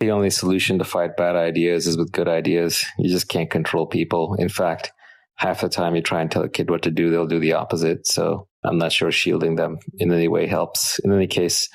The only solution to fight bad ideas is with good ideas. You just can't control people. In fact, half the time you try and tell a kid what to do, they'll do the opposite. So I'm not sure shielding them in any way helps. In any case,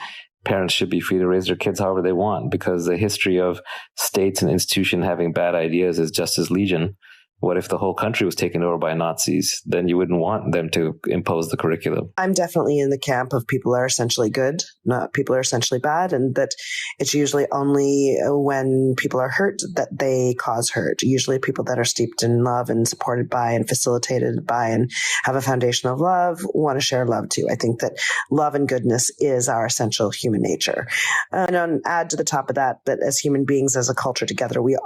parents should be free to raise their kids however they want, because the history of states and institutions having bad ideas is just as legion. What if the whole country was taken over by Nazis? Then you wouldn't want them to impose the curriculum. I'm definitely in the camp of people are essentially good, not people are essentially bad, and that it's usually only when people are hurt that they cause hurt. Usually people that are steeped in love and supported by and facilitated by and have a foundation of love want to share love too. I think that love and goodness is our essential human nature. And add to the top of that as human beings, as a culture together, we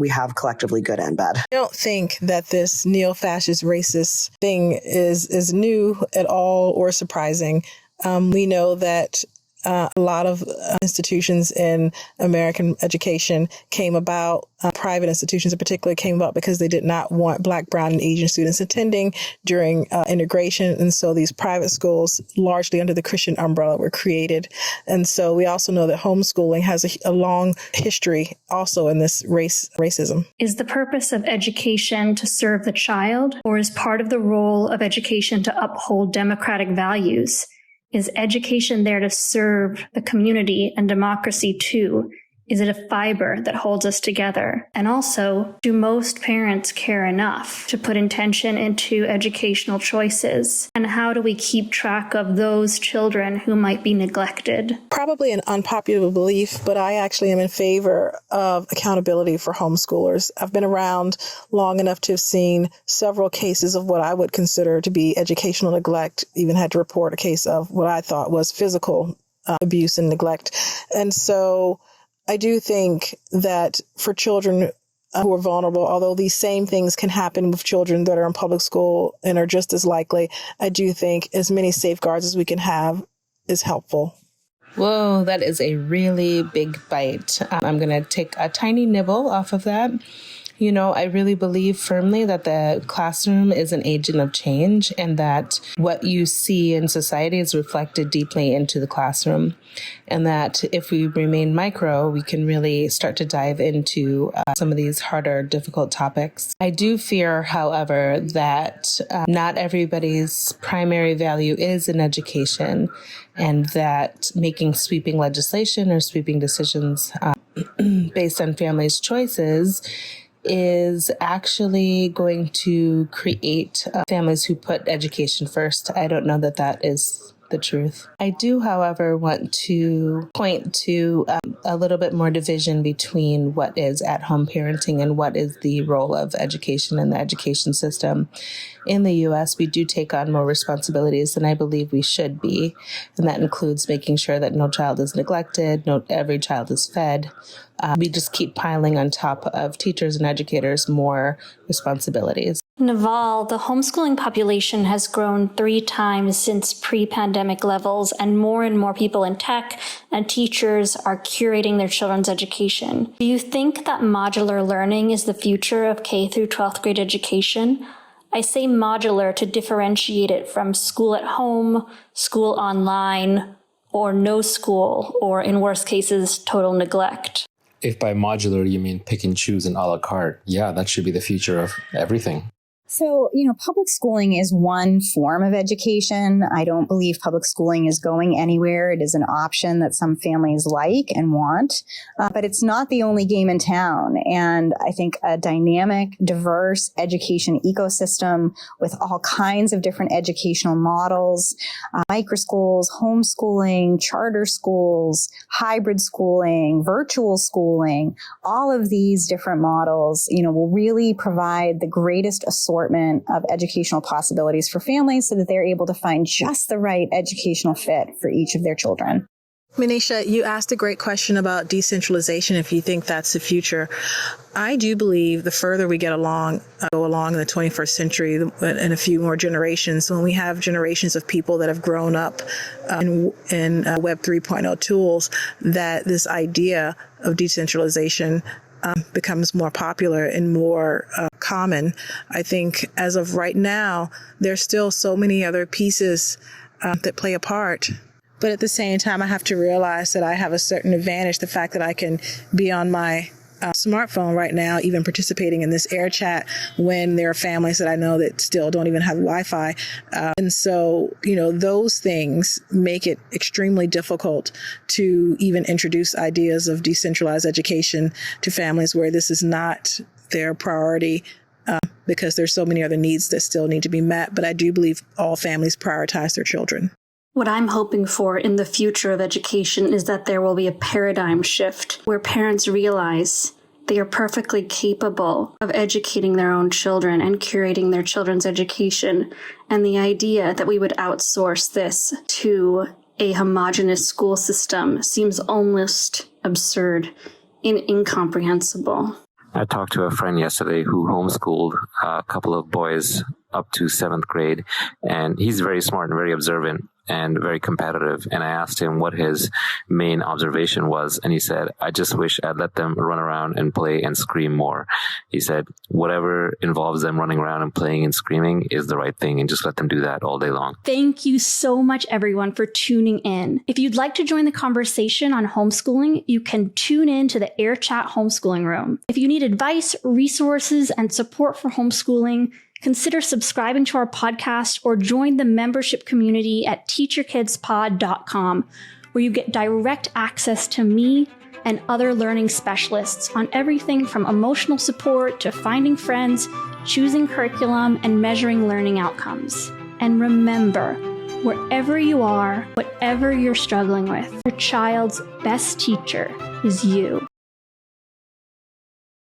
have collectively good and bad. I don't think that this neo-fascist racist thing is new at all or surprising. We know that a lot of institutions in American education came about, private institutions in particular came about because they did not want Black, Brown, and Asian students attending during integration. And so these private schools, largely under the Christian umbrella, were created. And so we also know that homeschooling has a long history also in this racism. Is the purpose of education to serve the child, or is part of the role of education to uphold democratic values? Is education there to serve the community and democracy too? Is it a fiber that holds us together? And also, do most parents care enough to put intention into educational choices? And how do we keep track of those children who might be neglected? Probably an unpopular belief, but I actually am in favor of accountability for homeschoolers. I've been around long enough to have seen several cases of what I would consider to be educational neglect, even had to report a case of what I thought was physical abuse and neglect. And so I do think that for children who are vulnerable, although these same things can happen with children that are in public school and are just as likely, I do think as many safeguards as we can have is helpful. Whoa, that is a really big bite. I'm going to take a tiny nibble off of that. You know, I really believe firmly that the classroom is an agent of change and that what you see in society is reflected deeply into the classroom. And that if we remain micro, we can really start to dive into some of these harder, difficult topics. I do fear, however, that not everybody's primary value is in education, and that making sweeping legislation or sweeping decisions based on families' choices is actually going to create families who put education first. I don't know that that is the truth. I do, however, want to point to a little bit more division between what is at-home parenting and what is the role of education in the education system. In the U.S., we do take on more responsibilities than I believe we should be, and that includes making sure that no child is neglected, every child is fed. We just keep piling on top of teachers and educators more responsibilities. Naval, the homeschooling population has grown 3 times since pre-pandemic levels, and more people in tech and teachers are curating their children's education. Do you think that modular learning is the future of K through 12th grade education? I say modular to differentiate it from school at home, school online, or no school, or in worst cases, total neglect. If by modular you mean pick and choose and a la carte, yeah, that should be the future of everything. So, public schooling is one form of education. I don't believe public schooling is going anywhere. It is an option that some families like and want, but it's not the only game in town. And I think a dynamic, diverse education ecosystem with all kinds of different educational models, microschools, homeschooling, charter schools, hybrid schooling, virtual schooling, all of these different models, will really provide the greatest assortment of educational possibilities for families so that they're able to find just the right educational fit for each of their children. Manisha, you asked a great question about decentralization, if you think that's the future. I do believe the further we go along in the 21st century, in a few more generations, when we have generations of people that have grown up in Web 3.0 tools, that this idea of decentralization becomes more popular and more common. I think as of right now, there's still so many other pieces that play a part But at the same time, I have to realize that I have a certain advantage. The fact that I can be on my smartphone right now, even participating in this air chat when there are families that I know that still don't even have Wi-Fi. And so, those things make it extremely difficult to even introduce ideas of decentralized education to families where this is not their priority, because there's so many other needs that still need to be met. But I do believe all families prioritize their children. What I'm hoping for in the future of education is that there will be a paradigm shift where parents realize they are perfectly capable of educating their own children and curating their children's education. And the idea that we would outsource this to a homogenous school system seems almost absurd and incomprehensible. I talked to a friend yesterday who homeschooled a couple of boys up to 7th grade, and he's very smart and very observant and very competitive. And I asked him what his main observation was, and he said, I just wish I'd let them run around and play and scream more. He said, whatever involves them running around and playing and screaming is the right thing, and just let them do that all day long. Thank you so much, everyone, for tuning in. If you'd like to join the conversation on homeschooling, you can tune in to the Air Chat Homeschooling Room. If you need advice, resources, and support for homeschooling, consider subscribing to our podcast or join the membership community at teacherkidspod.com, where you get direct access to me and other learning specialists on everything from emotional support to finding friends, choosing curriculum, and measuring learning outcomes. And remember, wherever you are, whatever you're struggling with, your child's best teacher is you.